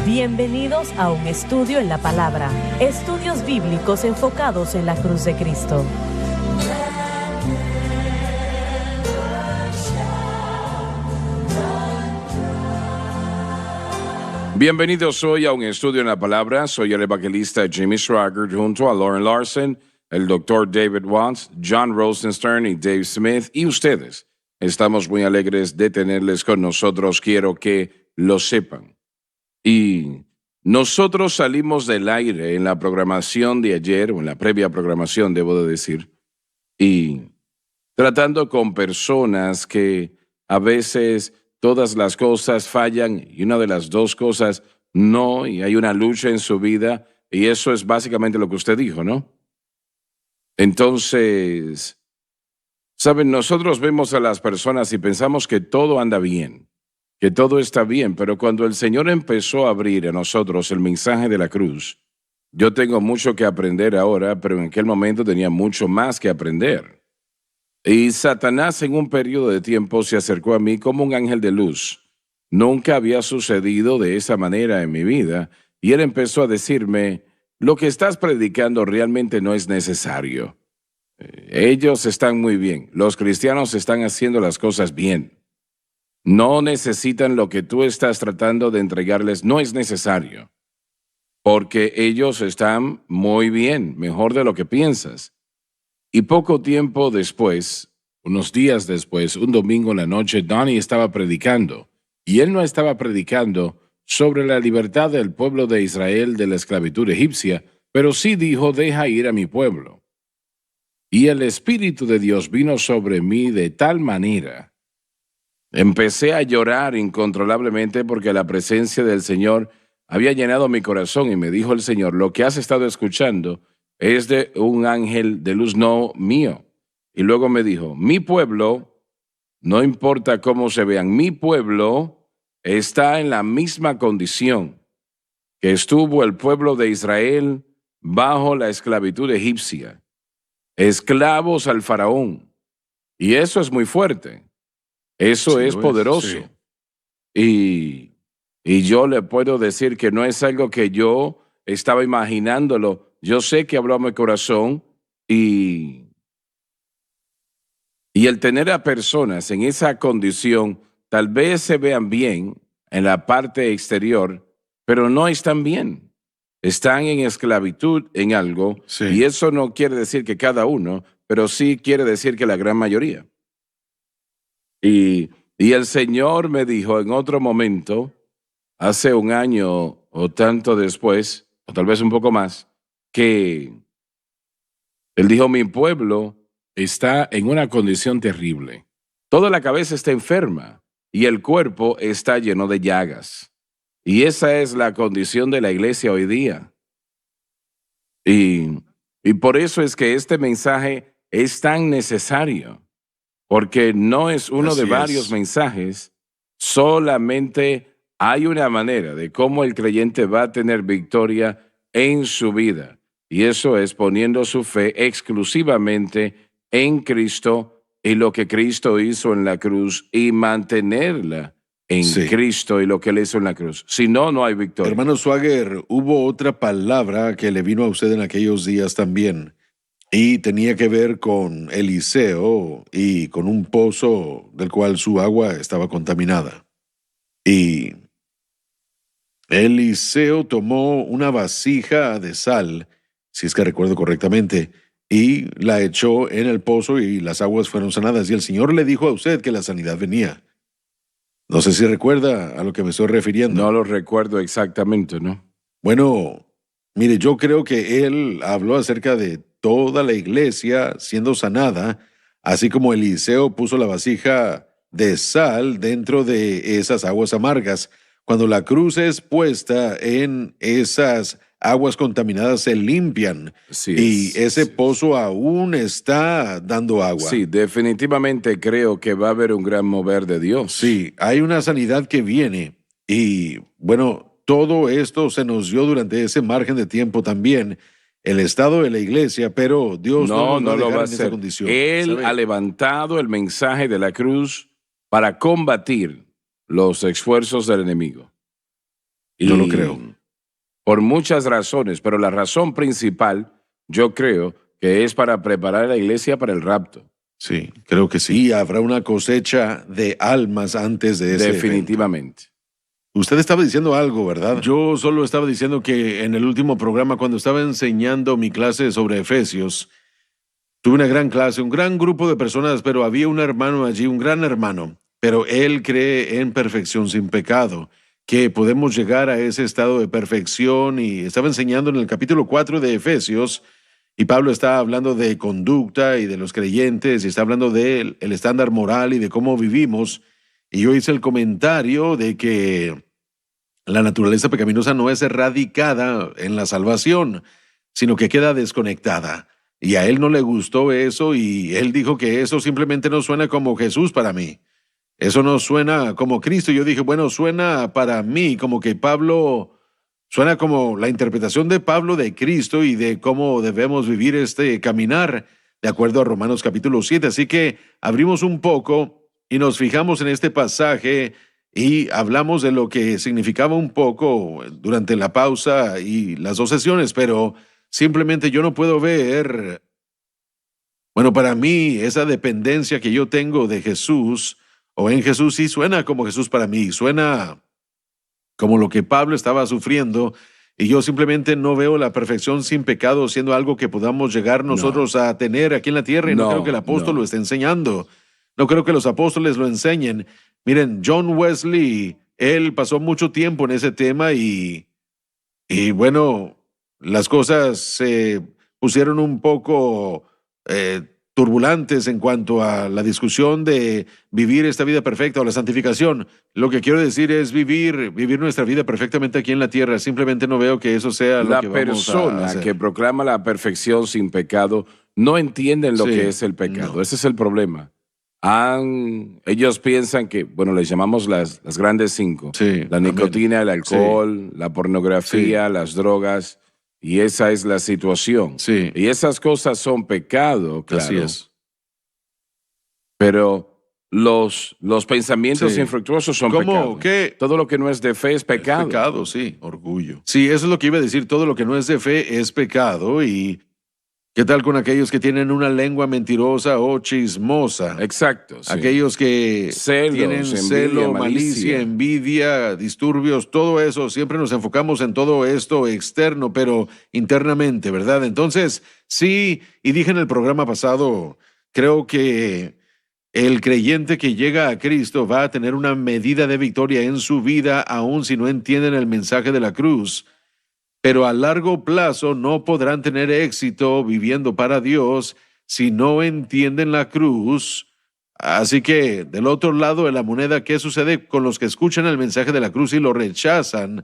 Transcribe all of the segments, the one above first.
Bienvenidos a un estudio en la palabra. Estudios bíblicos enfocados en la cruz de Cristo. Bienvenidos hoy a un estudio en la palabra. Soy el evangelista Jimmy Swaggart junto a Lauren Larson, el doctor David Watts, John Rosenstern y Dave Smith y ustedes. Estamos muy alegres de tenerles con nosotros. Quiero que lo sepan. Y nosotros salimos del aire en la programación de ayer, o en la previa programación, debo de decir, y tratando con personas que a veces todas las cosas fallan y una de las dos cosas no, y hay una lucha en su vida, y eso es básicamente lo que usted dijo, ¿no? Entonces, saben, nosotros vemos a las personas y pensamos que todo anda bien, que todo está bien, pero cuando el Señor empezó a abrir a nosotros el mensaje de la cruz, yo tengo mucho que aprender ahora, pero en aquel momento tenía mucho más que aprender. Y Satanás en un periodo de tiempo se acercó a mí como un ángel de luz. Nunca había sucedido de esa manera en mi vida, y él empezó a decirme, lo que estás predicando realmente no es necesario. Ellos están muy bien, los cristianos están haciendo las cosas bien. No necesitan lo que tú estás tratando de entregarles, no es necesario, porque ellos están muy bien, mejor de lo que piensas. Y poco tiempo después, unos días después, un domingo en la noche, Donnie estaba predicando, y él no estaba predicando sobre la libertad del pueblo de Israel de la esclavitud egipcia, pero sí dijo, deja ir a mi pueblo. Y el Espíritu de Dios vino sobre mí de tal manera. Empecé a llorar incontrolablemente porque la presencia del Señor había llenado mi corazón y me dijo el Señor, lo que has estado escuchando es de un ángel de luz, no mío. Y luego me dijo, mi pueblo, no importa cómo se vean, mi pueblo está en la misma condición que estuvo el pueblo de Israel bajo la esclavitud egipcia, esclavos al faraón. Y eso es muy fuerte. Eso Sí, es lo es, poderoso. sí. Y yo le puedo decir que no es algo que yo estaba imaginándolo. Yo sé que habló a mi corazón y, y el tener a personas en esa condición, tal vez se vean bien en la parte exterior, pero no están bien. Están en esclavitud en algo y Sí. eso no quiere decir que cada uno, pero sí quiere decir que la gran mayoría. Y el Señor me dijo en otro momento, hace un año o tanto después, o tal vez un poco más, que Él dijo, mi pueblo está en una condición terrible. Toda la cabeza está enferma y el cuerpo está lleno de llagas. Y esa es la condición de la iglesia hoy día. Y, y por eso es que este mensaje es tan necesario. Porque no es uno de Así varios es. mensajes, solamente hay una manera de cómo el creyente va a tener victoria en su vida. Y eso es poniendo su fe exclusivamente en Cristo y lo que Cristo hizo en la cruz y mantenerla en Sí. Cristo y lo que Él hizo en la cruz. Si no, no hay victoria. Hermano Swagger, hubo otra palabra que le vino a usted en aquellos días también, y tenía que ver con Eliseo y con un pozo del cual su agua estaba contaminada. Y Eliseo tomó una vasija de sal, si es que recuerdo correctamente, y la echó en el pozo y las aguas fueron sanadas. Y el Señor le dijo a usted que la sanidad venía. No sé si recuerda a lo que me estoy No refiriendo. lo recuerdo exactamente, ¿no? Bueno, mire, yo creo que él habló acerca de toda la iglesia siendo sanada, así como Eliseo puso la vasija de sal dentro de esas aguas amargas. Cuando la cruz es puesta en esas aguas contaminadas, se limpian Así y es, ese así es. pozo aún está dando agua. Sí, definitivamente creo que va a haber un gran mover de Dios. Sí, hay una sanidad que viene y bueno, todo esto se nos dio durante ese margen de tiempo también, el estado de la iglesia, pero Dios no No, nos va no a lo va dejar a en esa hacer. condición, Él ha ¿sabe? levantado el mensaje de la cruz para combatir los esfuerzos del enemigo. Yo lo creo. Por muchas razones, pero la razón principal, yo creo, que es para preparar a la iglesia para el rapto. Sí, creo que sí. Y habrá una cosecha de almas antes de ese evento. Definitivamente. Usted estaba diciendo algo, ¿verdad? Yo solo estaba diciendo que en el último programa, cuando estaba enseñando mi clase sobre Efesios, tuve una gran clase, un gran grupo de personas, pero había un hermano allí, un gran hermano, pero él cree en perfección sin pecado, que podemos llegar a ese estado de perfección, y estaba enseñando en el capítulo 4 de Efesios, y Pablo está hablando de conducta y de los creyentes, y está hablando del estándar moral y de cómo vivimos, y yo hice el comentario de que la naturaleza pecaminosa no es erradicada en la salvación, sino que queda desconectada. Y a él no le gustó eso, y él dijo que eso simplemente no suena como Jesús para mí. Eso no suena como Cristo. Yo dije, bueno, suena para mí como que Pablo, suena como la interpretación de Pablo de Cristo y de cómo debemos vivir este caminar de acuerdo a Romanos capítulo 7. Así que abrimos un poco y nos fijamos en este pasaje y hablamos de lo que significaba un poco durante la pausa y las dos sesiones, pero simplemente yo no puedo ver, bueno, para mí esa dependencia que yo tengo de Jesús o en Jesús sí suena como Jesús para mí, suena como lo que Pablo estaba sufriendo, y yo simplemente no veo la perfección sin pecado siendo algo que podamos llegar nosotros a tener aquí en la tierra, y no creo que el apóstol lo esté enseñando. No creo que los apóstoles lo enseñen. Miren, John Wesley, él pasó mucho tiempo en ese tema y bueno, las cosas se pusieron un poco turbulentas en cuanto a la discusión de vivir esta vida perfecta o la santificación. Lo que quiero decir es vivir nuestra vida perfectamente aquí en la tierra. Simplemente no veo que eso sea lo que vamos a hacer. La persona que proclama la perfección sin pecado no entienden lo que es el pecado. No. Ese es el problema. Ellos piensan que, bueno, les llamamos las grandes cinco. Sí, la nicotina, el alcohol, la pornografía, las drogas, y esa es la situación. Sí. Y esas cosas son pecado, claro. Así es. Pero los pensamientos infructuosos son pecado. ¿Qué? Todo lo que no es de fe es pecado. Es pecado, sí. Orgullo. Sí, eso es lo que iba a decir. Todo lo que no es de fe es pecado. Y ¿qué tal con aquellos que tienen una lengua mentirosa o chismosa? Exacto. Sí. Aquellos que tienen celo, envidia, malicia, envidia, disturbios, todo eso. Siempre nos enfocamos en todo esto externo, pero internamente, ¿verdad? Entonces, sí, y dije en el programa pasado, creo que el creyente que llega a Cristo va a tener una medida de victoria en su vida, aun si no entienden el mensaje de la cruz. Pero a largo plazo no podrán tener éxito viviendo para Dios si no entienden la cruz. Así que, del otro lado de la moneda, ¿qué sucede con los que escuchan el mensaje de la cruz y lo rechazan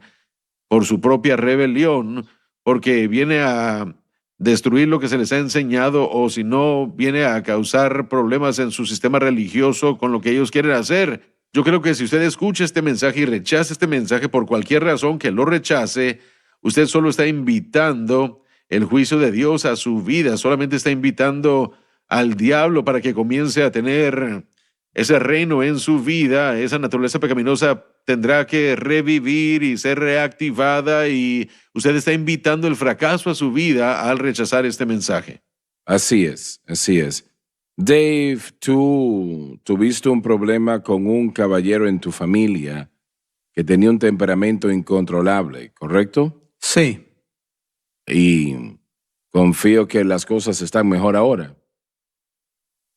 por su propia rebelión? Porque viene a destruir lo que se les ha enseñado, o si no, viene a causar problemas en su sistema religioso con lo que ellos quieren hacer. Yo creo que si usted escucha este mensaje y rechaza este mensaje por cualquier razón que lo rechace, usted solo está invitando el juicio de Dios a su vida, solamente está invitando al diablo para que comience a tener ese reino en su vida. Esa naturaleza pecaminosa tendrá que revivir y ser reactivada, y usted está invitando el fracaso a su vida al rechazar este mensaje. Así es, así es. Dave, tú tuviste un problema con un caballero en tu familia que tenía un temperamento incontrolable, ¿correcto? Sí. Y confío que las cosas están mejor ahora.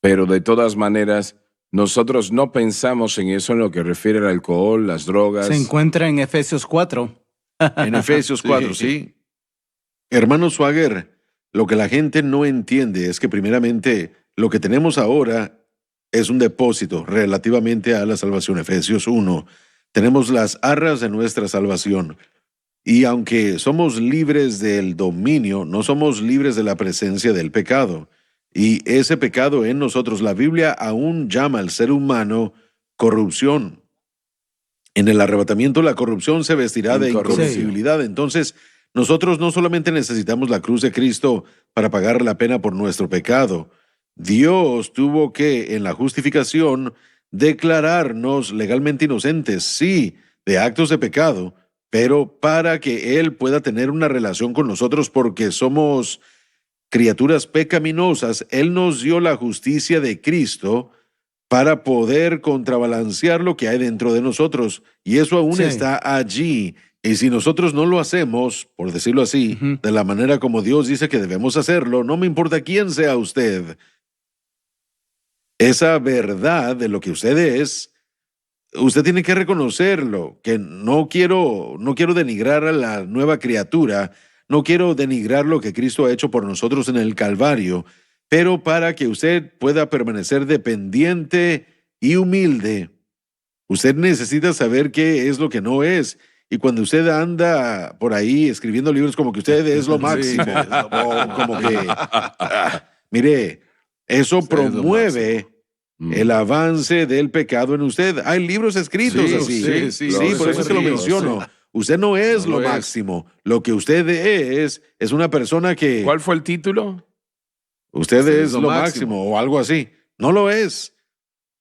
Pero de todas maneras, nosotros no pensamos en eso en lo que refiere al alcohol, las drogas. Se encuentra en Efesios 4. En Efesios 4, sí. Hermano Swagger, lo que la gente no entiende es que primeramente lo que tenemos ahora es un depósito relativamente a la salvación. Efesios 1. Tenemos las arras de nuestra salvación. Y aunque somos libres del dominio, no somos libres de la presencia del pecado. Y ese pecado en nosotros, la Biblia aún llama al ser humano corrupción. En el arrebatamiento, la corrupción se vestirá de incorruptibilidad. Entonces, nosotros no solamente necesitamos la cruz de Cristo para pagar la pena por nuestro pecado. Dios tuvo que, en la justificación, declararnos legalmente inocentes, sí, de actos de pecado, pero para que Él pueda tener una relación con nosotros porque somos criaturas pecaminosas, Él nos dio la justicia de Cristo para poder contrabalancear lo que hay dentro de nosotros. Y eso aún Sí. está allí. Y si nosotros no lo hacemos, por decirlo así, Ujú. de la manera como Dios dice que debemos hacerlo, no me importa quién sea usted, esa verdad de lo que usted es, usted tiene que reconocerlo, que no quiero denigrar a la nueva criatura, no quiero denigrar lo que Cristo ha hecho por nosotros en el Calvario, pero para que usted pueda permanecer dependiente y humilde, usted necesita saber qué es lo que no es. Y cuando usted anda por ahí escribiendo libros como que usted es lo máximo, o como que, mire, eso Usted es lo promueve el avance del pecado en usted. Hay libros escritos Sí, así. sí, por eso es que lo sí, menciono. sí. Usted no es No lo lo es. máximo. Lo que usted es una persona que ¿Cuál fue el título? usted es lo máximo o algo así. No lo es.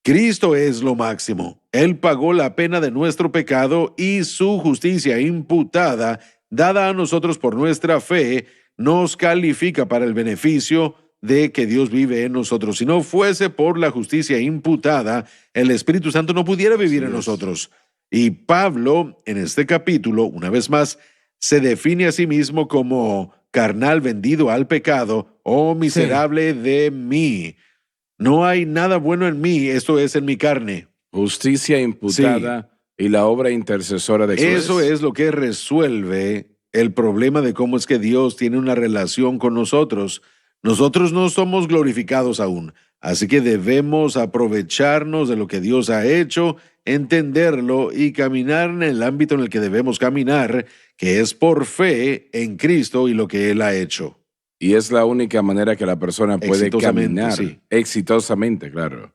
Cristo es lo máximo. Él pagó la pena de nuestro pecado y su justicia imputada, dada a nosotros por nuestra fe, nos califica para el beneficio de que Dios vive en nosotros. Si no fuese por la justicia imputada, el Espíritu Santo no pudiera vivir en nosotros. Y Pablo, en este capítulo, una vez más, se define a sí mismo como carnal vendido al pecado, oh miserable de mí. No hay nada bueno en mí, esto es en mi carne. Justicia imputada y la obra intercesora de Cristo. Eso es lo que resuelve el problema de cómo es que Dios tiene una relación con nosotros. Nosotros no somos glorificados aún, así que debemos aprovecharnos de lo que Dios ha hecho, entenderlo y caminar en el ámbito en el que debemos caminar, que es por fe en Cristo y lo que Él ha hecho. Y es la única manera que la persona puede Exitosamente, caminar. sí. Exitosamente, claro.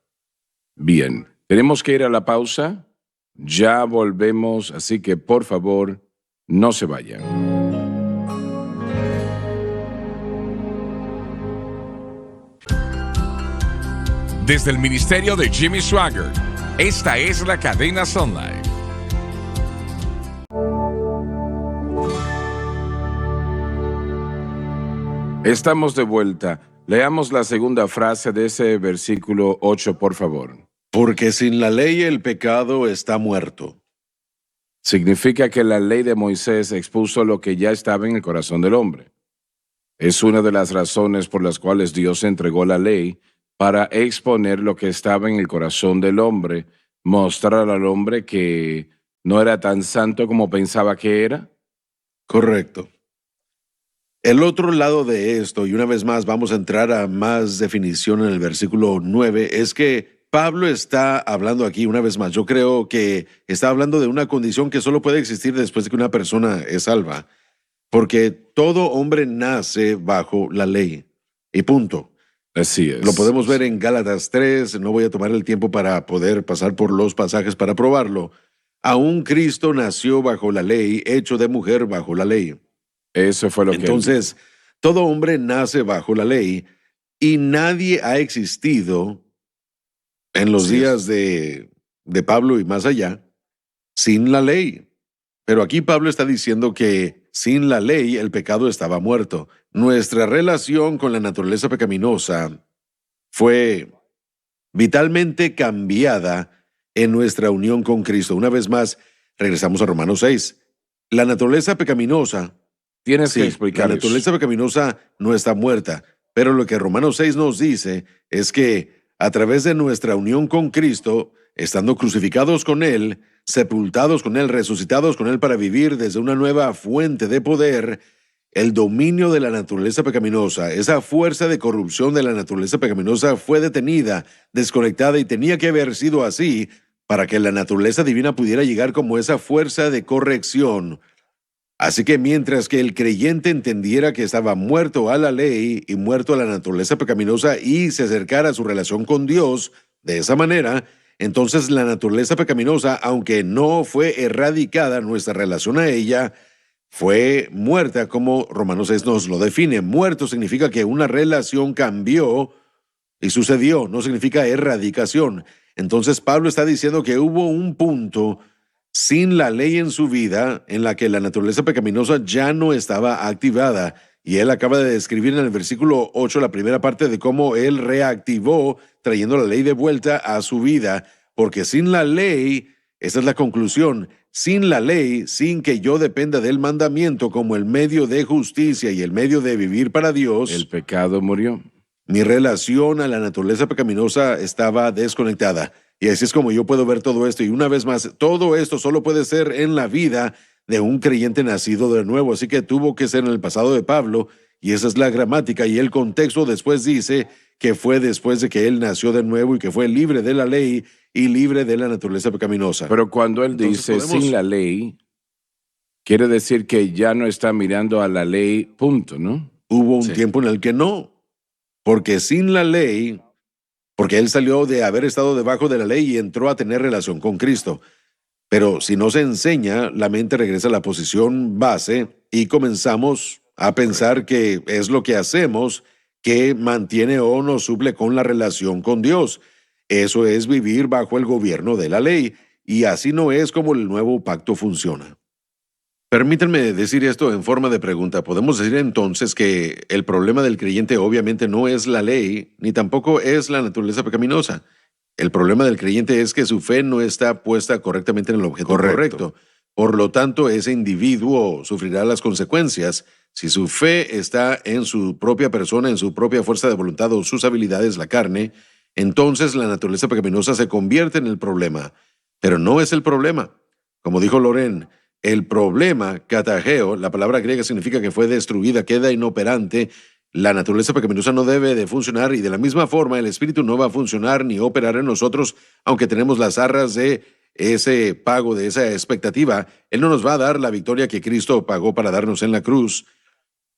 Bien, tenemos que ir a la pausa. Ya volvemos, así que por favor, no se vayan. Desde el ministerio de Jimmy Swaggart, esta es la cadena Sun Life. Estamos de vuelta. Leamos la segunda frase de ese versículo 8, por favor. Porque sin la ley el pecado está muerto. Significa que la ley de Moisés expuso lo que ya estaba en el corazón del hombre. Es una de las razones por las cuales Dios entregó la ley, para exponer lo que estaba en el corazón del hombre, mostrar al hombre que no era tan santo como pensaba que era. Correcto. El otro lado de esto, y una vez más vamos a entrar a más definición en el versículo 9, es que Pablo está hablando aquí una vez más. Yo creo que está hablando de una condición que solo puede existir después de que una persona es salva, porque todo hombre nace bajo la ley, y punto. Así es. Lo podemos ver en Gálatas 3, no voy a tomar el tiempo para poder pasar por los pasajes para probarlo. Aún Cristo nació bajo la ley, hecho de mujer bajo la ley. Eso fue lo que... Entonces, todo hombre nace bajo la ley y nadie ha existido en los Así días de Pablo y más allá sin la ley. Pero aquí Pablo está diciendo que sin la ley el pecado estaba muerto. Nuestra relación con la naturaleza pecaminosa fue vitalmente cambiada en nuestra unión con Cristo. Una vez más, regresamos a Romanos 6. La naturaleza pecaminosa, Tienes que la explicar eso. naturaleza pecaminosa no está muerta, pero lo que Romanos 6 nos dice es que a través de nuestra unión con Cristo, estando crucificados con Él, sepultados con Él, resucitados con Él para vivir desde una nueva fuente de poder, el dominio de la naturaleza pecaminosa, esa fuerza de corrupción de la naturaleza pecaminosa fue detenida, desconectada y tenía que haber sido así para que la naturaleza divina pudiera llegar como esa fuerza de corrección. Así que mientras que el creyente entendiera que estaba muerto a la ley y muerto a la naturaleza pecaminosa y se acercara a su relación con Dios de esa manera, entonces la naturaleza pecaminosa, aunque no fue erradicada, nuestra relación a ella fue muerta, como Romanos 6 nos lo define. Muerto significa que una relación cambió y sucedió, no significa erradicación. Entonces Pablo está diciendo que hubo un punto sin la ley en su vida, en la que la naturaleza pecaminosa ya no estaba activada. Y él acaba de describir en el versículo 8 la primera parte de cómo él reactivó, trayendo la ley de vuelta a su vida, porque sin la ley, esta es la conclusión, sin la ley, sin que yo dependa del mandamiento como el medio de justicia y el medio de vivir para Dios, El pecado murió. mi relación a la naturaleza pecaminosa estaba desconectada. Y así es como yo puedo ver todo esto. Y una vez más, todo esto solo puede ser en la vida de un creyente nacido de nuevo. Así que tuvo que ser en el pasado de Pablo. Y esa es la gramática. Y el contexto después dice que fue después de que él nació de nuevo y que fue libre de la ley y libre de la naturaleza pecaminosa. Pero cuando él Entonces dice podemos- sin la ley, quiere decir que ya no está mirando a la ley, punto, ¿no? Hubo un Sí. tiempo en el que no. Porque sin la ley, porque él salió de haber estado debajo de la ley y entró a tener relación con Cristo. Pero si no se enseña, la mente regresa a la posición base y comenzamos a pensar que es lo que hacemos que mantiene o nos suple con la relación con Dios. Eso es vivir bajo el gobierno de la ley, y así no es como el nuevo pacto funciona. Permítanme decir esto en forma de pregunta. Podemos decir entonces que el problema del creyente obviamente no es la ley, ni tampoco es la naturaleza pecaminosa. El problema del creyente es que su fe no está puesta correctamente en el objeto correcto. Por lo tanto, ese individuo sufrirá las consecuencias. Si su fe está en su propia persona, en su propia fuerza de voluntad o sus habilidades, la carne, entonces la naturaleza pecaminosa se convierte en el problema. Pero no es el problema. Como dijo Loren, el problema, katageo, la palabra griega significa que fue destruida, queda inoperante. La naturaleza pecaminosa no debe de funcionar, y de la misma forma el Espíritu no va a funcionar ni operar en nosotros, aunque tenemos las arras de ese pago, de esa expectativa. Él no nos va a dar la victoria que Cristo pagó para darnos en la cruz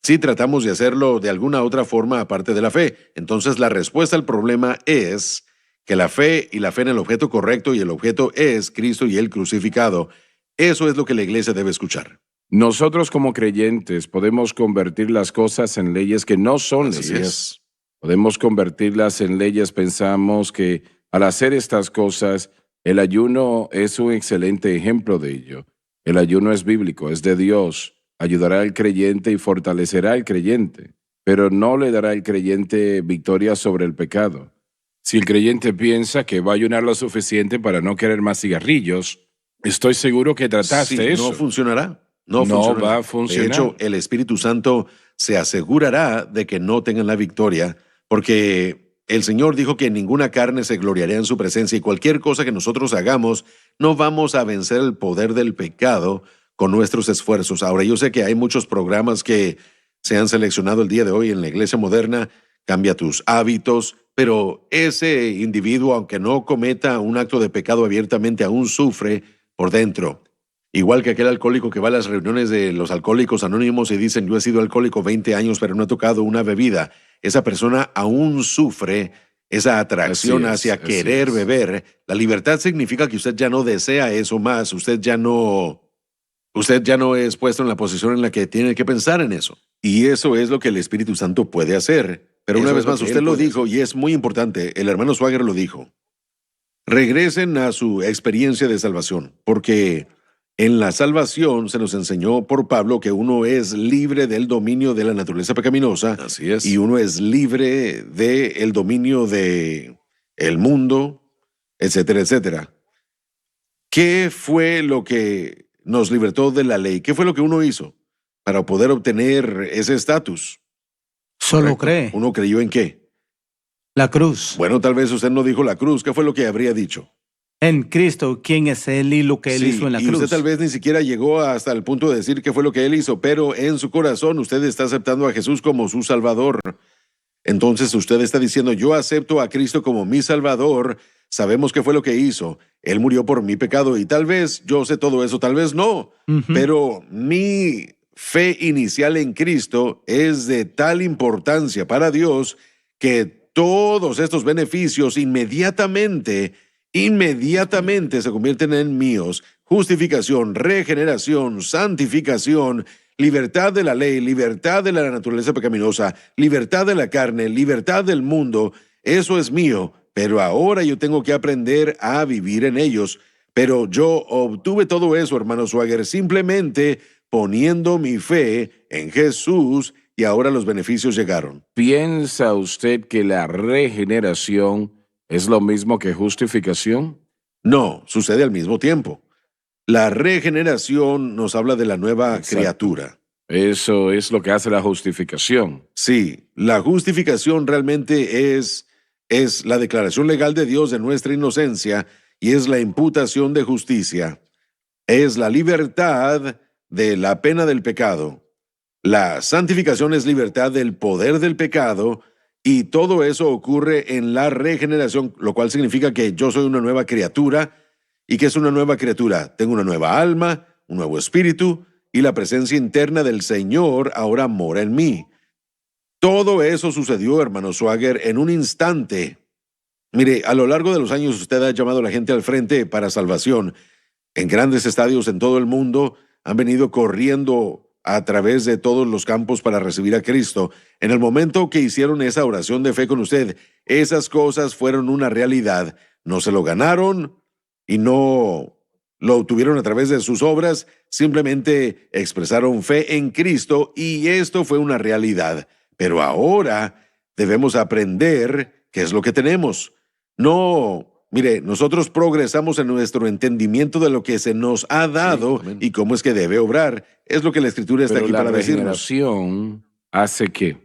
si tratamos de hacerlo de alguna otra forma aparte de la fe. Entonces la respuesta al problema es que la fe y la fe en el objeto correcto, y el objeto es Cristo y el crucificado. Eso es lo que la iglesia debe escuchar. Nosotros como creyentes podemos convertir las cosas en leyes que no son Así leyes. es. Podemos convertirlas en leyes. Pensamos que al hacer estas cosas, el ayuno es un excelente ejemplo de ello. El ayuno es bíblico, es de Dios. Ayudará al creyente y fortalecerá al creyente, pero no le dará al creyente victoria sobre el pecado. Si el creyente piensa que va a ayunar lo suficiente para no querer más cigarrillos, estoy seguro que trataste Sí, eso. no funcionará. No No funcionará. va a funcionar. De hecho, el Espíritu Santo se asegurará de que no tengan la victoria, porque el Señor dijo que ninguna carne se gloriaría en su presencia, y cualquier cosa que nosotros hagamos, no vamos a vencer el poder del pecado con nuestros esfuerzos. Ahora, yo sé que hay muchos programas que se han seleccionado el día de hoy en la iglesia moderna, cambia tus hábitos, pero ese individuo, aunque no cometa un acto de pecado abiertamente, aún sufre por dentro. Igual que aquel alcohólico que va a las reuniones de los alcohólicos anónimos y dicen, yo he sido alcohólico 20 años, pero no he tocado una bebida. Esa persona aún sufre esa atracción hacia querer beber. La libertad significa que usted ya no desea eso más, usted ya no es puesto en la posición en la que tiene que pensar en eso. Y eso es lo que el Espíritu Santo puede hacer. Pero una Eso vez es lo más, que usted él lo puede dijo, hacer. y es muy importante, el hermano Swagger lo dijo. Regresen a su experiencia de salvación, porque en la salvación se nos enseñó por Pablo que uno es libre del dominio de la naturaleza pecaminosa. Así es. Y uno es libre del dominio de el mundo, etcétera, etcétera. ¿Qué fue lo que nos libertó de la ley? ¿Qué fue lo que uno hizo para poder obtener ese estatus? Solo Correcto. cree. ¿Uno creyó en qué? La cruz. Bueno, tal vez usted no dijo la cruz. ¿Qué fue lo que habría dicho? En Cristo, ¿quién es Él y lo que Él Sí, hizo en la y cruz? usted tal vez ni siquiera llegó hasta el punto de decir qué fue lo que él hizo, pero en su corazón usted está aceptando a Jesús como su Salvador. Entonces usted está diciendo, yo acepto a Cristo como mi Salvador. Sabemos qué fue lo que hizo. Él murió por mi pecado, y tal vez yo sé todo eso, tal vez no. Pero mi fe inicial en Cristo es de tal importancia para Dios que todos estos beneficios inmediatamente se convierten en míos. Justificación, regeneración, santificación, libertad de la ley, libertad de la naturaleza pecaminosa, libertad de la carne, libertad del mundo. Eso es mío, pero ahora yo tengo que aprender a vivir en ellos. Pero yo obtuve todo eso, hermano Swagger, simplemente poniendo mi fe en Jesús y ahora los beneficios llegaron. ¿Piensa usted que la regeneración es lo mismo que justificación? No, sucede al mismo tiempo. La regeneración nos habla de la nueva Exacto. criatura. Eso es lo que hace la justificación. Sí, la justificación realmente es la declaración legal de Dios de nuestra inocencia y es la imputación de justicia. Es la libertad de la pena del pecado. La santificación es libertad del poder del pecado y todo eso ocurre en la regeneración, lo cual significa que yo soy una nueva criatura. ¿Y qué es una nueva criatura? Tengo una nueva alma, un nuevo espíritu y la presencia interna del Señor ahora mora en mí. Todo eso sucedió, hermano Swagger, en un instante. Mire, a lo largo de los años usted ha llamado a la gente al frente para salvación. En grandes estadios en todo el mundo han venido corriendo a través de todos los campos para recibir a Cristo. En el momento que hicieron esa oración de fe con usted, esas cosas fueron una realidad. No se lo ganaron y no lo obtuvieron a través de sus obras, simplemente expresaron fe en Cristo y esto fue una realidad. Pero ahora debemos aprender qué es lo que tenemos. No, mire, nosotros progresamos en nuestro entendimiento de lo que se nos ha dado y cómo es que debe obrar. Es lo que la Escritura está Pero aquí la para decirnos. regeneración hace qué?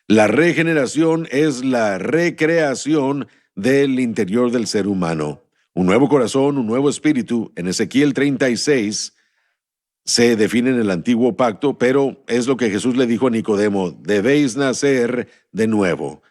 La regeneración es la recreación del interior del ser humano. Un nuevo corazón, un nuevo espíritu. En Ezequiel 36 se define en el antiguo pacto, pero es lo que Jesús le dijo a Nicodemo: debéis nacer de nuevo.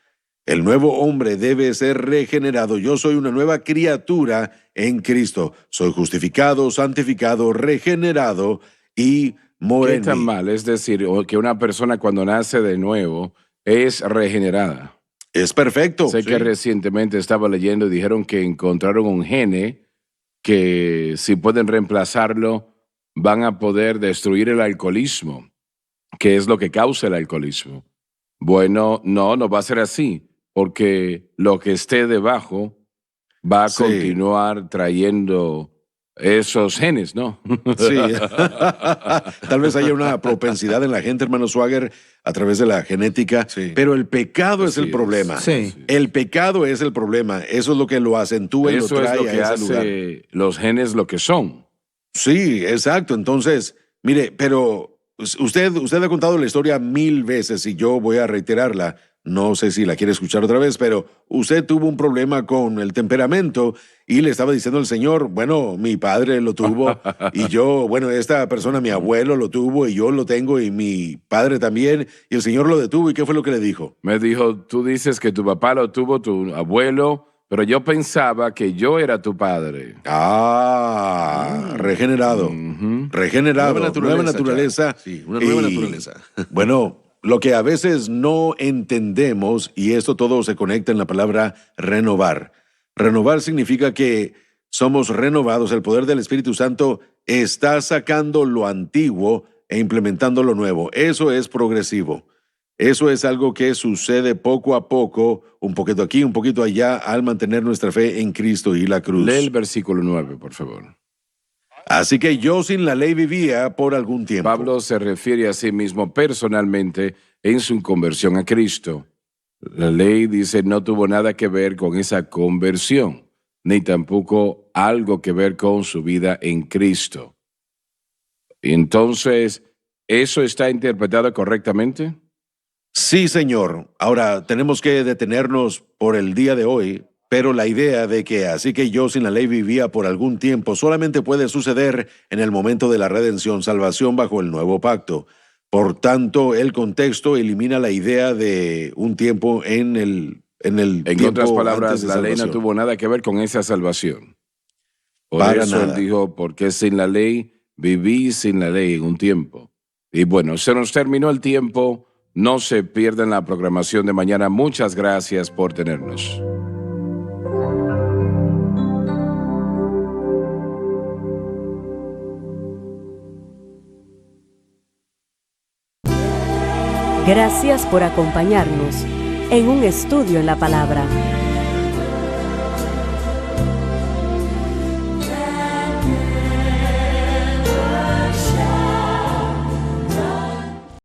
El nuevo hombre debe ser regenerado. Yo soy una nueva criatura en Cristo. Soy justificado, santificado, regenerado y moro ¿Qué en tan mí. mal? Es decir, que una persona cuando nace de nuevo es regenerada. Es perfecto. Sé que recientemente estaba leyendo y dijeron que encontraron un gene que si pueden reemplazarlo van a poder destruir el alcoholismo, que es lo que causa el alcoholismo. Bueno, no va a ser así, porque lo que esté debajo va a Sí. continuar trayendo esos genes, ¿no? Sí. Tal vez haya una propensidad en la gente, hermano Swagger, a través de la genética, Sí. pero el pecado es Así el es. problema. Sí. El pecado es el problema. Eso es lo que lo acentúa y lo Eso es trae lo que a ese lugar. hace los genes lo que son. Sí, exacto. Entonces, mire, pero usted ha contado la historia 1000 veces y yo voy a reiterarla. No sé si la quiere escuchar otra vez, pero usted tuvo un problema con el temperamento y le estaba diciendo al Señor, bueno, mi padre lo tuvo y yo, bueno, esta persona, mi abuelo lo tuvo y yo lo tengo y mi padre también, y el Señor lo detuvo. ¿Y qué fue lo que le dijo? Me dijo, tú dices que tu papá lo tuvo, tu abuelo, pero yo pensaba que yo era tu padre. Regenerado. Ujú. Regenerado. Nueva naturaleza, Sí, una nueva Y, naturaleza. Bueno, lo que a veces no entendemos, y esto todo se conecta en la palabra renovar. Renovar significa que somos renovados. El poder del Espíritu Santo está sacando lo antiguo e implementando lo nuevo. Eso es progresivo. Eso es algo que sucede poco a poco, un poquito aquí, un poquito allá, al mantener nuestra fe en Cristo y la cruz. Lee el versículo 9, por favor. Así que yo sin la ley vivía por algún tiempo. Pablo se refiere a sí mismo personalmente en su conversión a Cristo. La ley dice no tuvo nada que ver con esa conversión, ni tampoco algo que ver con su vida en Cristo. Entonces, ¿eso está interpretado correctamente? Sí, señor. Ahora, tenemos que detenernos por el día de hoy, pero la idea de que así que yo sin la ley vivía por algún tiempo solamente puede suceder en el momento de la redención, salvación bajo el nuevo pacto. Por tanto, el contexto elimina la idea de un tiempo en el En tiempo otras palabras, antes de la ley no salvación. tuvo nada que ver con esa salvación. Por Para eso nada. él dijo, porque sin la ley, viví sin la ley en un tiempo. Y bueno, se nos terminó el tiempo. No se pierdan la programación de mañana. Muchas gracias por tenernos. Gracias por acompañarnos en un estudio en la palabra.